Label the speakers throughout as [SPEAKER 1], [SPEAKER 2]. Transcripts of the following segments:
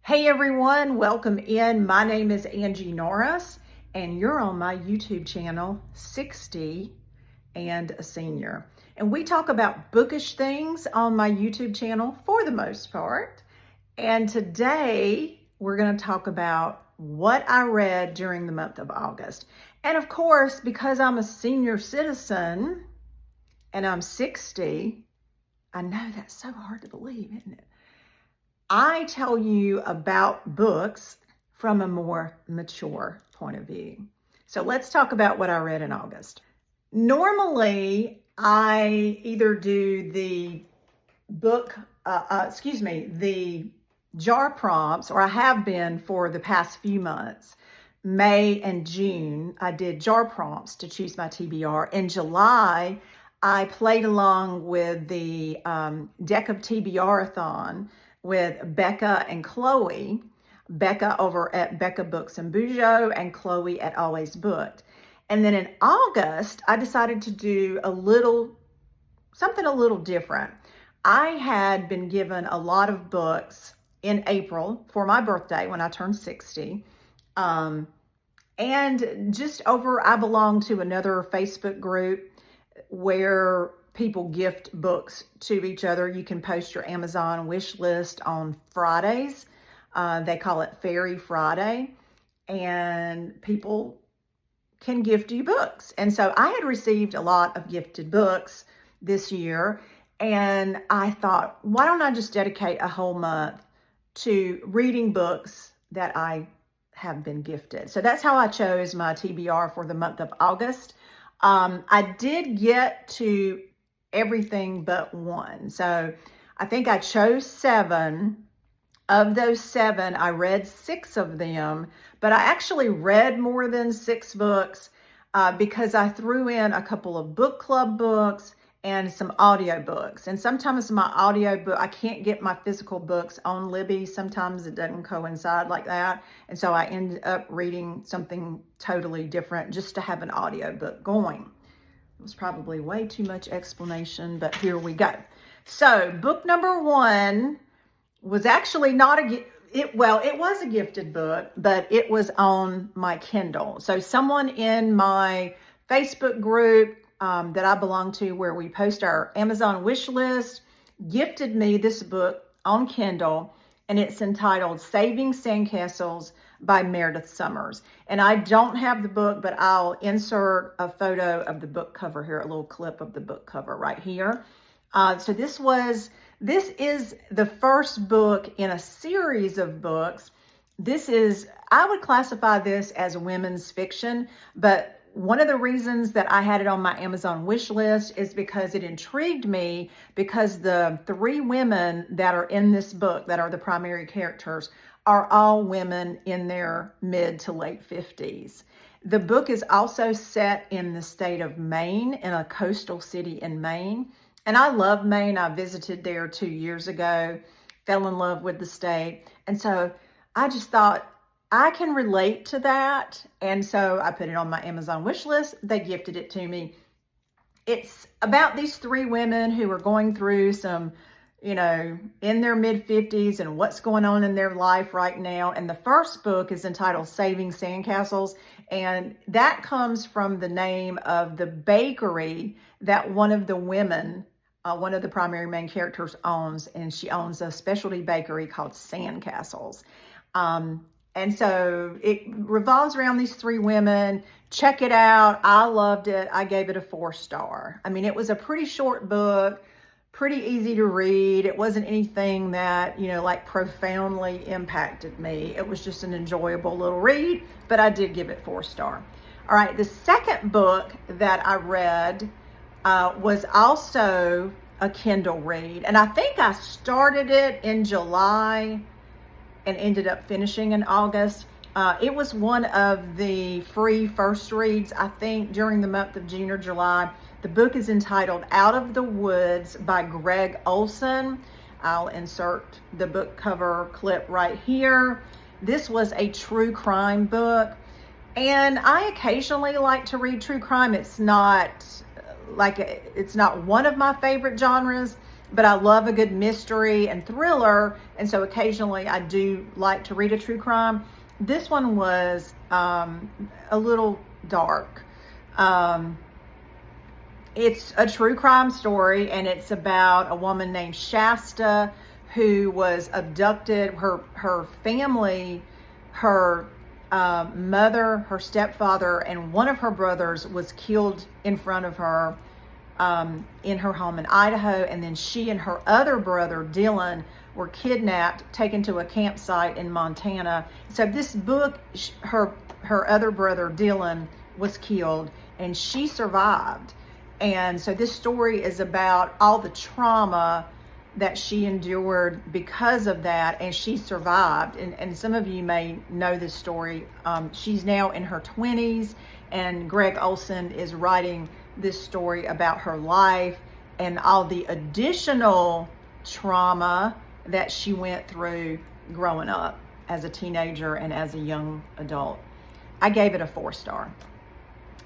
[SPEAKER 1] Hey everyone, welcome in. My name is Angie Norris and you're on my YouTube channel, 60 and a Senior. And we talk about bookish things on my YouTube channel for the most part. And today we're going to talk about what I read during the month of August. And of course, because I'm a senior citizen and I'm 60, I know that's so hard to believe, isn't it? I tell you about books from a more mature point of view. So let's talk about what I read in August. Normally, I either do the the jar prompts, or I have been for the past few months. May and June, I did jar prompts to choose my TBR. In July, I played along with the Deck of TBR-a-thon with Becca and Chloe. Becca over at Pango Books in Bujo and Chloe at Always Booked. And then in August, I decided to do something a little different. I had been given a lot of books in April for my birthday when I turned 60. And I belong to another Facebook group where people gift books to each other. You can post your Amazon wish list on Fridays. They call it Fairy Friday, and people can gift you books. And so I had received a lot of gifted books this year, and I thought, why don't I just dedicate a whole month to reading books that I have been gifted? So that's how I chose my TBR for the month of August. I did get to everything but one. So I think I chose 7. Of those 7, I read 6 of them, but I actually read more than 6 books because I threw in a couple of book club books and some audiobooks. And sometimes my audiobook, I can't get my physical books on Libby. Sometimes it doesn't coincide like that. And so I ended up reading something totally different just to have an audiobook going. It was probably way too much explanation, but here we go. So book number 1 was actually not it was a gifted book, but it was on my Kindle. So someone in my Facebook group that I belong to, where we post our Amazon wish list, gifted me this book on Kindle, and it's entitled Saving Sandcastles by Meredith Summers. And I don't have the book, but I'll insert a photo of the book cover here, a little clip of the book cover right here. So this is the first book in a series of books. I would classify this as women's fiction, but one of the reasons that I had it on my Amazon wish list is because it intrigued me, because the 3 women that are in this book, that are the primary characters, are all women in their mid to late 50s. The book is also set in the state of Maine, in a coastal city in Maine. And I love Maine. I visited there 2 years ago, fell in love with the state. And so I just thought, I can relate to that. And so I put it on my Amazon wish list. They gifted it to me. It's about these 3 women who are going through some, in their mid 50s and what's going on in their life right now. And the first book is entitled Saving Sandcastles. And that comes from the name of the bakery that one of the women, one of the primary main characters, owns. And she owns a specialty bakery called Sandcastles. And so it revolves around these 3 women. Check it out. I loved it. I gave it a 4-star. I mean, it was a pretty short book, pretty easy to read. It wasn't anything that, like profoundly impacted me. It was just an enjoyable little read, but I did give it 4-star. All right, the second book that I read was also a Kindle read. And I think I started it in July and ended up finishing in August. It was one of the free first reads, I think, during the month of June or July. The book is entitled Out of the Woods by Greg Olson. I'll insert the book cover clip right here. This was a true crime book, and I occasionally like to read true crime. It's not one of my favorite genres, but I love a good mystery and thriller, and so occasionally I do like to read a true crime. This one was a little dark. It's a true crime story, and it's about a woman named Shasta who was abducted. Her family, her mother, her stepfather, and one of her brothers was killed in front of her in her home in Idaho, and then she and her other brother, Dylan, were kidnapped, taken to a campsite in Montana. So this book, her other brother, Dylan, was killed, and she survived. And so this story is about all the trauma that she endured because of that, and she survived. And some of you may know this story. She's now in her 20s, and Greg Olson is writing this story about her life and all the additional trauma that she went through growing up as a teenager and as a young adult. I gave it a 4-star.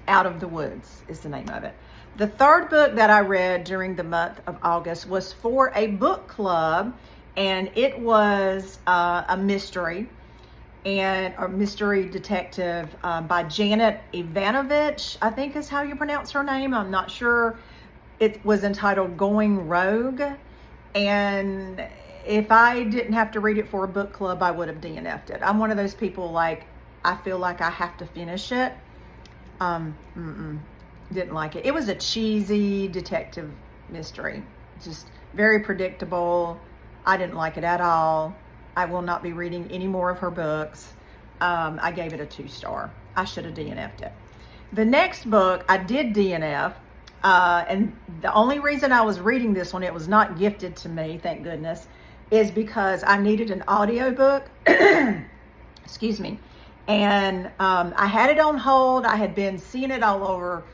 [SPEAKER 1] Out of the Woods is the name of it. The third book that I read during the month of August was for a book club, and it was a mystery and a mystery detective by Janet Ivanovich, I think is how you pronounce her name. I'm not sure. It was entitled Going Rogue, and if I didn't have to read it for a book club, I would have DNF'd it. I'm one of those people, like, I feel like I have to finish it. Didn't like it. It was a cheesy detective mystery, just very predictable. I didn't like it at all. I will not be reading any more of her books. I gave it a 2-star. I should have DNF'd it. The next book I did DNF, and the only reason I was reading this one, it was not gifted to me, thank goodness, is because I needed an audiobook. Excuse me. And I had it on hold. I had been seeing it all over,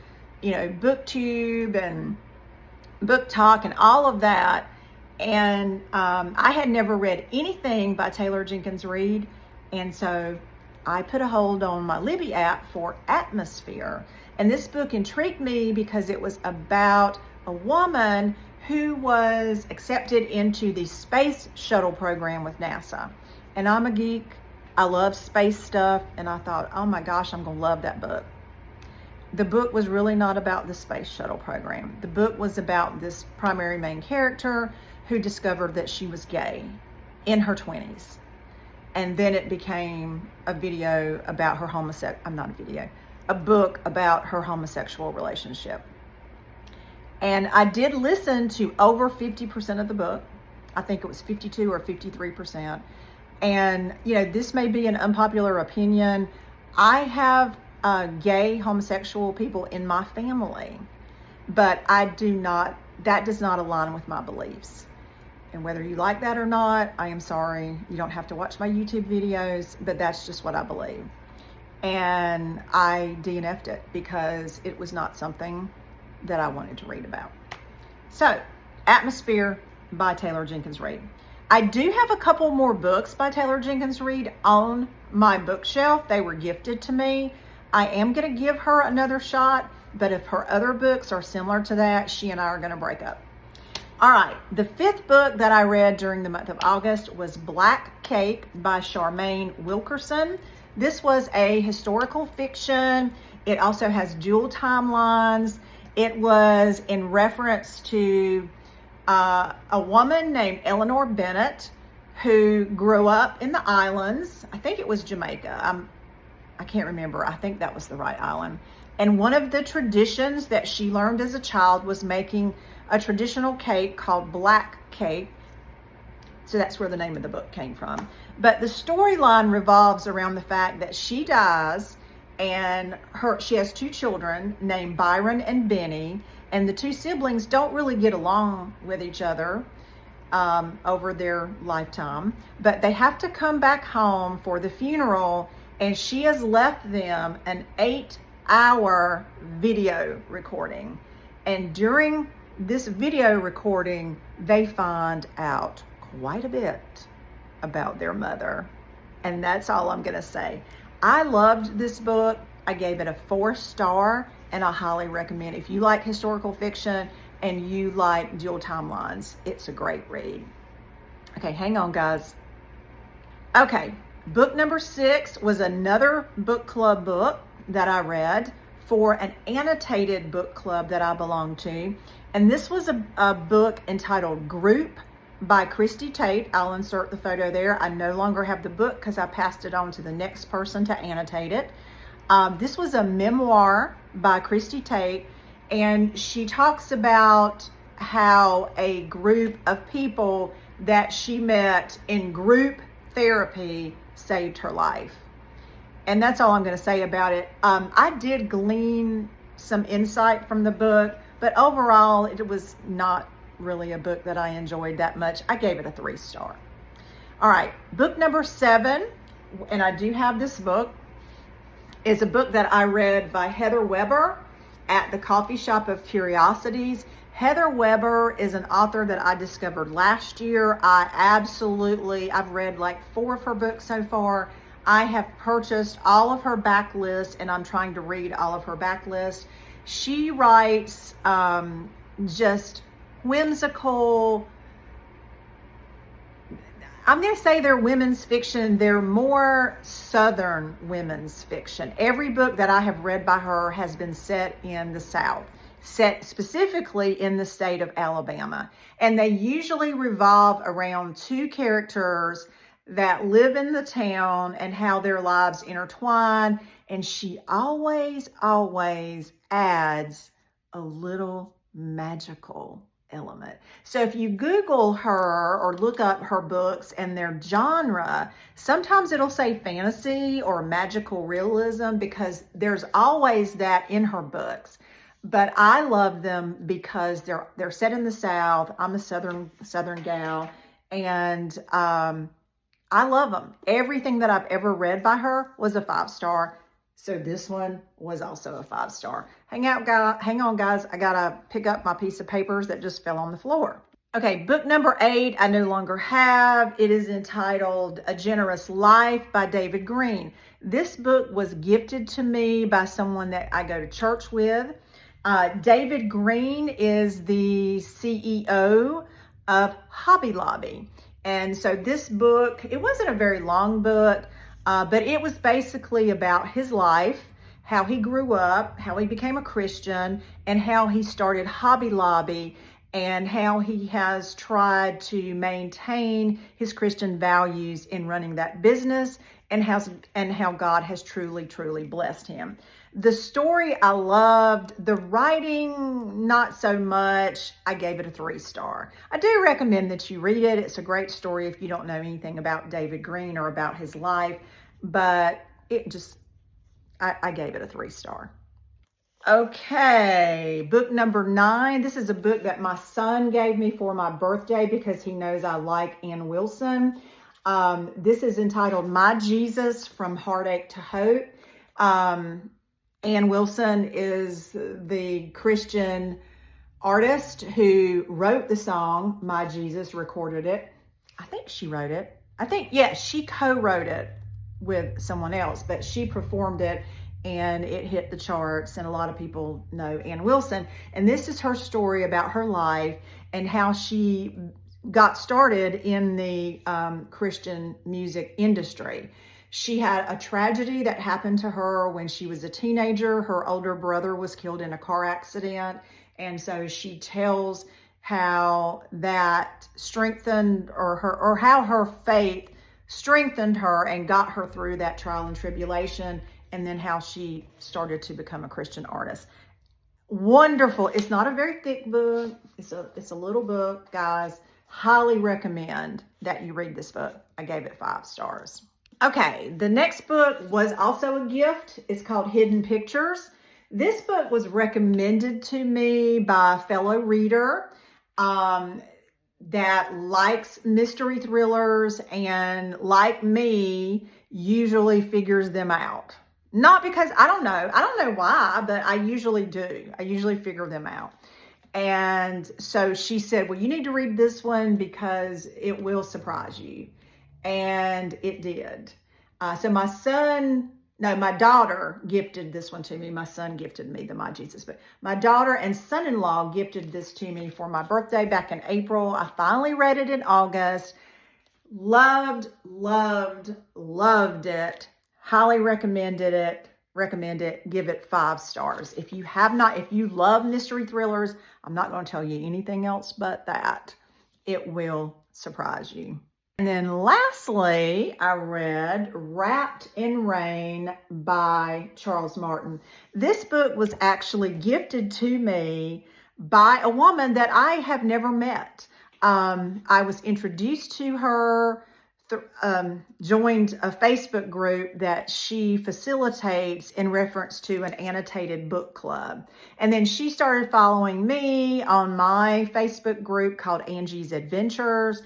[SPEAKER 1] BookTube and Book Talk and all of that. And I had never read anything by Taylor Jenkins Reid. And so I put a hold on my Libby app for Atmosphere. And this book intrigued me because it was about a woman who was accepted into the space shuttle program with NASA. And I'm a geek. I love space stuff. And I thought, oh my gosh, I'm going to love that book. The book was really not about the space shuttle program. The book was about this primary main character who discovered that she was gay in her 20s. And then it became a video about her a book about her homosexual relationship. And I did listen to over 50% of the book. I think it was 52 or 53%. And, this may be an unpopular opinion. I have gay homosexual people in my family, but that does not align with my beliefs. And whether you like that or not, I am sorry. You don't have to watch my YouTube videos, but that's just what I believe. And I DNF'd it because it was not something that I wanted to read about. So, Atmosphere by Taylor Jenkins Reid. I do have a couple more books by Taylor Jenkins Reid on my bookshelf. They were gifted to me. I am going to give her another shot, but if her other books are similar to that, she and I are going to break up. All right, the fifth book that I read during the month of August was Black Cake by Charmaine Wilkerson. This was a historical fiction. It also has dual timelines. It was in reference to a woman named Eleanor Bennett who grew up in the islands. I think it was Jamaica. I can't remember. I think that was the right island. And one of the traditions that she learned as a child was making a traditional cake called Black Cake. So that's where the name of the book came from. But the storyline revolves around the fact that she dies, and she has 2 children named Byron and Benny, and the 2 siblings don't really get along with each other over their lifetime, but they have to come back home for the funeral, and she has left them an 8-hour video recording. And during this video recording, they find out quite a bit about their mother. And that's all I'm going to say. I loved this book. I gave it a 4-star, and I highly recommend it. If you like historical fiction and you like dual timelines, it's a great read. Okay, hang on, guys. Okay, book number 6 was another book club book that I read for an annotated book club that I belong to. And this was a book entitled Group by Christy Tate. I'll insert the photo there. I no longer have the book because I passed it on to the next person to annotate it. This was a memoir by Christy Tate, and she talks about how a group of people that she met in group therapy saved her life. And that's all I'm going to say about it. I did glean some insight from the book, but overall, it was not really a book that I enjoyed that much. I gave it a 3-star. All right, book number 7, and I do have this book, is a book that I read by Heather Weber at the Coffee Shop of Curiosities. Heather Weber is an author that I discovered last year. I've read like 4 of her books so far. I have purchased all of her backlist, and I'm trying to read all of her backlist. She writes just whimsical, I'm going to say they're women's fiction. They're more Southern women's fiction. Every book that I have read by her has been set in the South, set specifically in the state of Alabama. And they usually revolve around 2 characters that live in the town and how their lives intertwine. And she always adds a little magical element. So if you Google her or look up her books and their genre, sometimes it'll say fantasy or magical realism because there's always that in her books. But I love them because they're set in the South. I'm a Southern gal, and I love them. Everything that I've ever read by her was a 5-star. So this one was also a 5-star. Hang on, guys. I gotta pick up my piece of papers that just fell on the floor. Okay, book number 8, I no longer have. It is entitled A Generous Life by David Green. This book was gifted to me by someone that I go to church with. David Green is the CEO of Hobby Lobby. And so this book, it wasn't a very long book, but it was basically about his life, how he grew up, how he became a Christian, and how he started Hobby Lobby, and how he has tried to maintain his Christian values in running that business, and how God has truly blessed him. The story I loved, the writing not so much. I gave it a 3-star. I do recommend that you read it. It's a great story if you don't know anything about David Green or about his life, but I gave it a 3-star. Okay, book number 9. This is a book that my son gave me for my birthday because he knows I like Ann Wilson. This is entitled My Jesus from Heartache to Hope. Ann Wilson is the Christian artist who wrote the song My Jesus, recorded it. I think she wrote it. She co-wrote it with someone else, but she performed it and it hit the charts, and a lot of people know Ann Wilson. And this is her story about her life and how she got started in the Christian music industry. She had a tragedy that happened to her when she was a teenager. Her older brother was killed in a car accident. And so she tells how that strengthened or how her faith strengthened her and got her through that trial and tribulation, and then how she started to become a Christian artist. Wonderful. It's not a very thick book. It's a little book, guys. Highly recommend that you read this book. I gave it 5 stars. Okay, the next book was also a gift. It's called Hidden Pictures. This book was recommended to me by a fellow reader that likes mystery thrillers and, like me, usually figures them out. Not because, I don't know why, but I usually do. I usually figure them out. And so she said, well, you need to read this one because it will surprise you. And it did. So my son no, my daughter gifted this one to me. My son gifted me the My Jesus book. My daughter and son-in-law gifted this to me for my birthday back in April. I finally read it in August. Loved, loved, loved it. Highly recommended it. Recommend it. Give it 5 stars. If you love mystery thrillers, I'm not going to tell you anything else but that. It will surprise you. And then lastly, I read Wrapped in Rain by Charles Martin. This book was actually gifted to me by a woman that I have never met. I was introduced to her, joined a Facebook group that she facilitates in reference to an annotated book club. And then she started following me on my Facebook group called Angie's Adventures.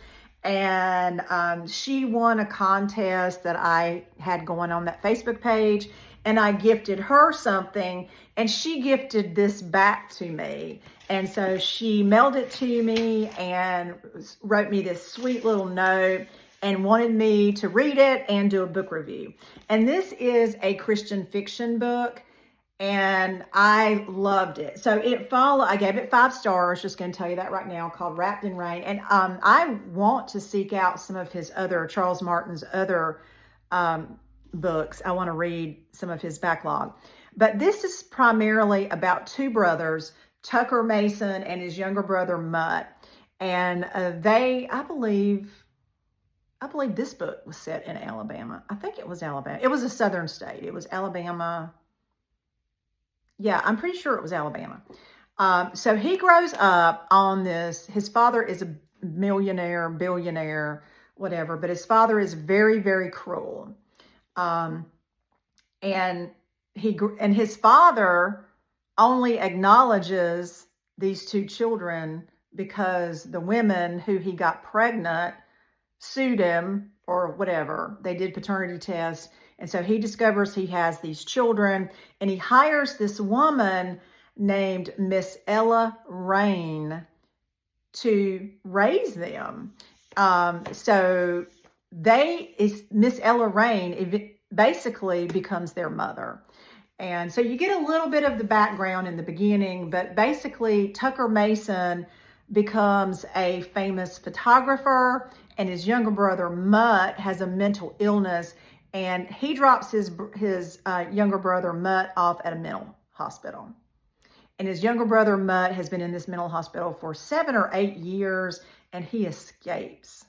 [SPEAKER 1] And she won a contest that I had going on that Facebook page, and I gifted her something, and she gifted this back to me. And so she mailed it to me and wrote me this sweet little note and wanted me to read it and do a book review. And this is a Christian fiction book, and I loved it. So I gave it 5 stars, just going to tell you that right now, called Wrapped in Rain. And I want to seek out some of his Charles Martin's other books. I want to read some of his backlog. But this is primarily about 2 brothers, Tucker Mason and his younger brother, Mutt. And I believe this book was set in Alabama. I think it was Alabama. It was a southern state. It was Alabama. Yeah, I'm pretty sure it was Alabama. So he grows up on this. His father is a millionaire, billionaire, whatever, but his father is very, very cruel. And his father only acknowledges these 2 children because the women who he got pregnant sued him or whatever. They did paternity tests. And so he discovers he has these children, and he hires this woman named Miss Ella Rain to raise them. So Miss Ella Rain basically becomes their mother. And so you get a little bit of the background in the beginning, but basically Tucker Mason becomes a famous photographer, and his younger brother Mutt has a mental illness, and he drops his younger brother Mutt off at a mental hospital. And his younger brother Mutt has been in this mental hospital for 7 or 8 years, and he escapes.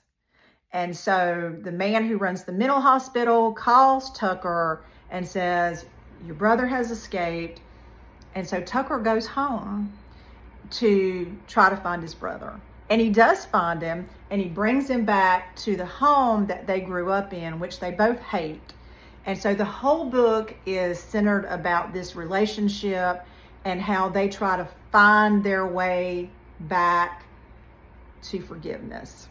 [SPEAKER 1] And so the man who runs the mental hospital calls Tucker and says, your brother has escaped. And so Tucker goes home to try to find his brother. And he does find him, and he brings him back to the home that they grew up in, which they both hate. And so the whole book is centered about this relationship and how they try to find their way back to forgiveness.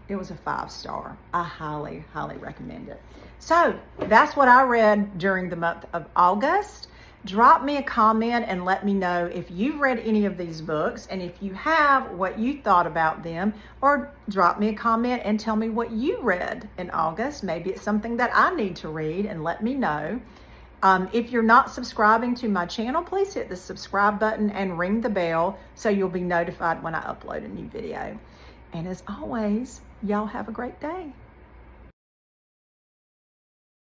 [SPEAKER 1] It was a 5 star. I highly, highly recommend it. So that's what I read during the month of August. Drop me a comment and let me know if you've read any of these books, and if you have, what you thought about them, or drop me a comment and tell me what you read in August. Maybe it's something that I need to read, and let me know. If you're not subscribing to my channel, please hit the subscribe button and ring the bell so you'll be notified when I upload a new video. And as always, y'all have a great day.